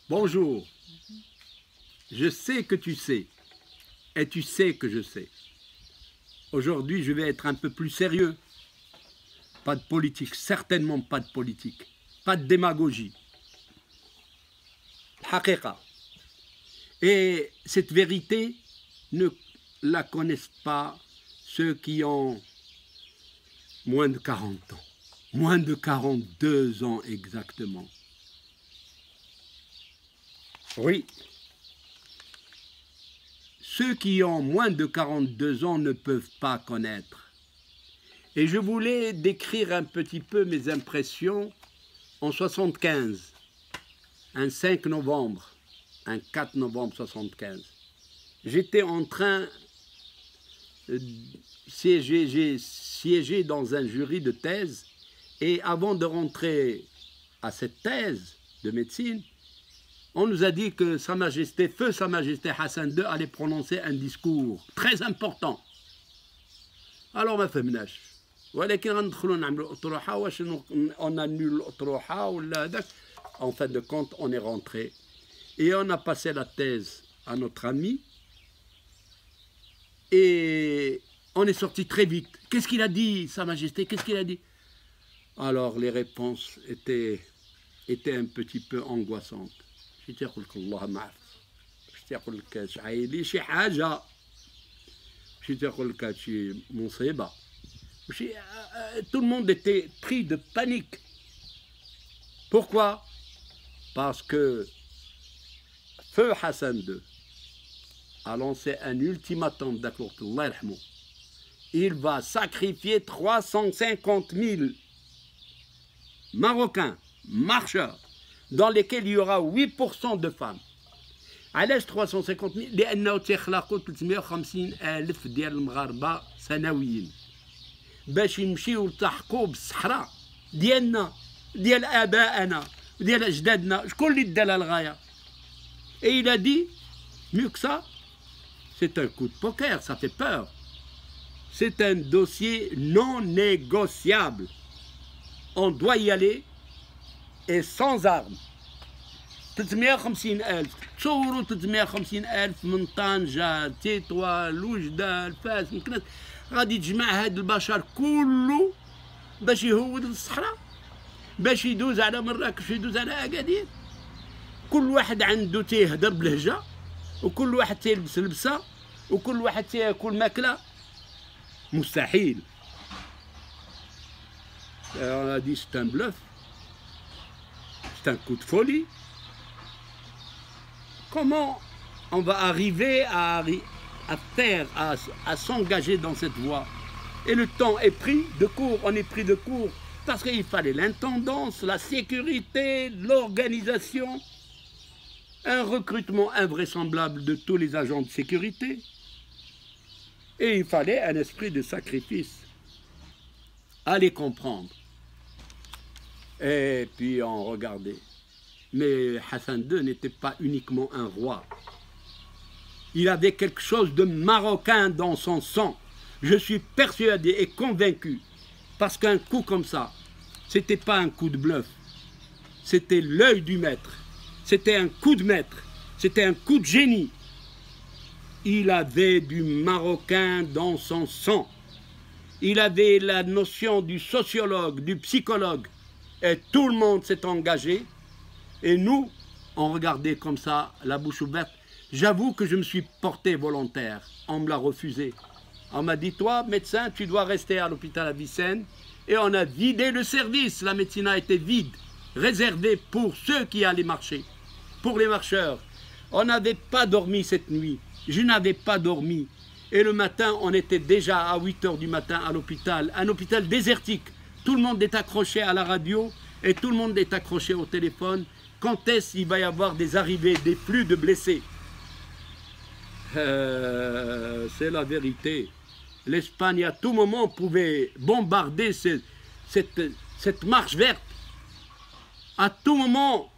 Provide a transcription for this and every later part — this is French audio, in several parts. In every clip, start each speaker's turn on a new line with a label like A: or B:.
A: Bonjour. Je sais que tu sais. Et tu sais que je sais. Aujourd'hui, je vais être un peu plus sérieux. Pas de politique, certainement pas de politique. Pas de démagogie. Haqiqa. Et cette vérité, ne la connaissent pas ceux qui ont moins de 40 ans. Moins de 42 ans exactement. Oui. Ceux qui ont moins de 42 ans ne peuvent pas connaître. Et je voulais décrire un petit peu mes impressions en 75, un 5 novembre, un 4 novembre 75. J'étais en train de siéger dans un jury de thèse et avant de rentrer à cette thèse de médecine, on nous a dit que Sa Majesté, Feu Sa Majesté Hassan II allait prononcer un discours très important. Alors ما فهمناش ولكن غندخلوا نعملوا الاطروحه واش on annule الاطروحه ولا هذاك. En fin de compte, on est rentré et on a passé la thèse à notre ami et on est sorti très vite. Qu'est-ce qu'il a dit, Sa Majesté? Qu'est-ce qu'il a dit? Alors les réponses étaient un petit peu angoissantes. Je تقول لك الله ما عرف باش تقول لك شعايلي شي حاجه باش تقول لك شي مصيبه. Tout le monde était pris de panique. Pourquoi? Parce que Feu Hassan II a lancé un ultimatum d'accord. Il va sacrifier 350 000 Marocains marcheurs dans lesquels il y aura 8% de femmes. علاش 350 000؟ لأنه تيخلقوا 350 ألف ديال المغاربة سنويا باش يمشيو يلتحقوا بالصحراء ديالنا ديال آبائنا وديال أجدادنا. شكون اللي دا لها الغاية؟ Et il a dit, mieux que ça, c'est un coup de poker, ça fait peur. C'est un dossier non négociable. On doit y aller et sans armes. 350,000 تصوروا 350,000 من طنجة تطوى لوجدة فاس مكناس غادي تجمع هاد البشر كله باش يهود للصحراء باش يدوز على مراكش يدوز على أكادير. كل واحد عنده تيهدر بلهجة وكل واحد تيلبس لبسة وكل واحد تياكل ماكلة. مستحيل. On a dit c'est un bluff. C'est un coup de folie. Comment on va arriver à s'engager dans cette voie? Et le temps est pris de court, on est pris de court, parce qu'il fallait l'intendance, la sécurité, l'organisation, un recrutement invraisemblable de tous les agents de sécurité. Et il fallait un esprit de sacrifice. Allez comprendre. Et puis on regardait. Mais Hassan II n'était pas uniquement un roi. Il avait quelque chose de marocain dans son sang. Je suis persuadé et convaincu. Parce qu'un coup comme ça, ce n'était pas un coup de bluff. C'était l'œil du maître. C'était un coup de maître. C'était un coup de génie. Il avait du marocain dans son sang. Il avait la notion du sociologue, du psychologue. Et tout le monde s'est engagé. Et nous, on regardait comme ça, la bouche ouverte. J'avoue que je me suis porté volontaire. On me l'a refusé. On m'a dit, toi, médecin, tu dois rester à l'hôpital Avicenne. Et on a vidé le service. La médecine a été vide, réservée pour ceux qui allaient marcher, pour les marcheurs. On n'avait pas dormi cette nuit. Je n'avais pas dormi. Et le matin, on était déjà à 8 h du matin à l'hôpital. Un hôpital désertique. Tout le monde est accroché à la radio et tout le monde est accroché au téléphone. Quand est-ce qu'il va y avoir des arrivées, des flux de blessés? C'est la vérité. L'Espagne, à tout moment, pouvait bombarder cette marche verte. À tout moment,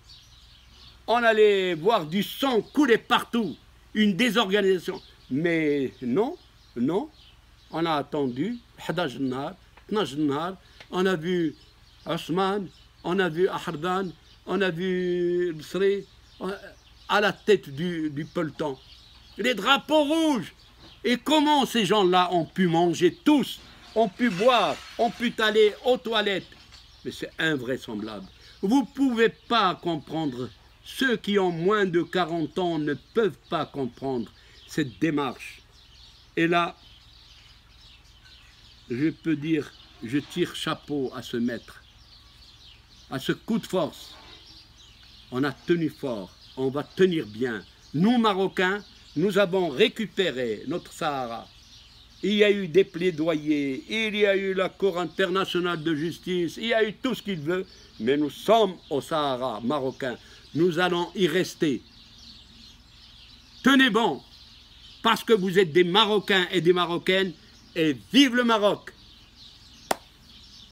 A: on allait voir du sang couler partout, une désorganisation. Mais non, non, on a attendu, 11 nar, 12 nar, on a vu Osman, on a vu Ahardan, on a vu Bsri, à la tête du peloton. Les drapeaux rouges. Et comment ces gens-là ont pu manger tous, ont pu boire, ont pu aller aux toilettes? Mais c'est invraisemblable. Vous ne pouvez pas comprendre. Ceux qui ont moins de 40 ans ne peuvent pas comprendre cette démarche. Et là, je peux dire, je tire chapeau à ce maître, à ce coup de force. On a tenu fort, on va tenir bien. Nous, Marocains, nous avons récupéré notre Sahara. Il y a eu des plaidoyers, il y a eu la Cour internationale de justice, il y a eu tout ce qu'il veut, mais nous sommes au Sahara marocain. Nous allons y rester. Tenez bon, parce que vous êtes des Marocains et des Marocaines, et vive le Maroc!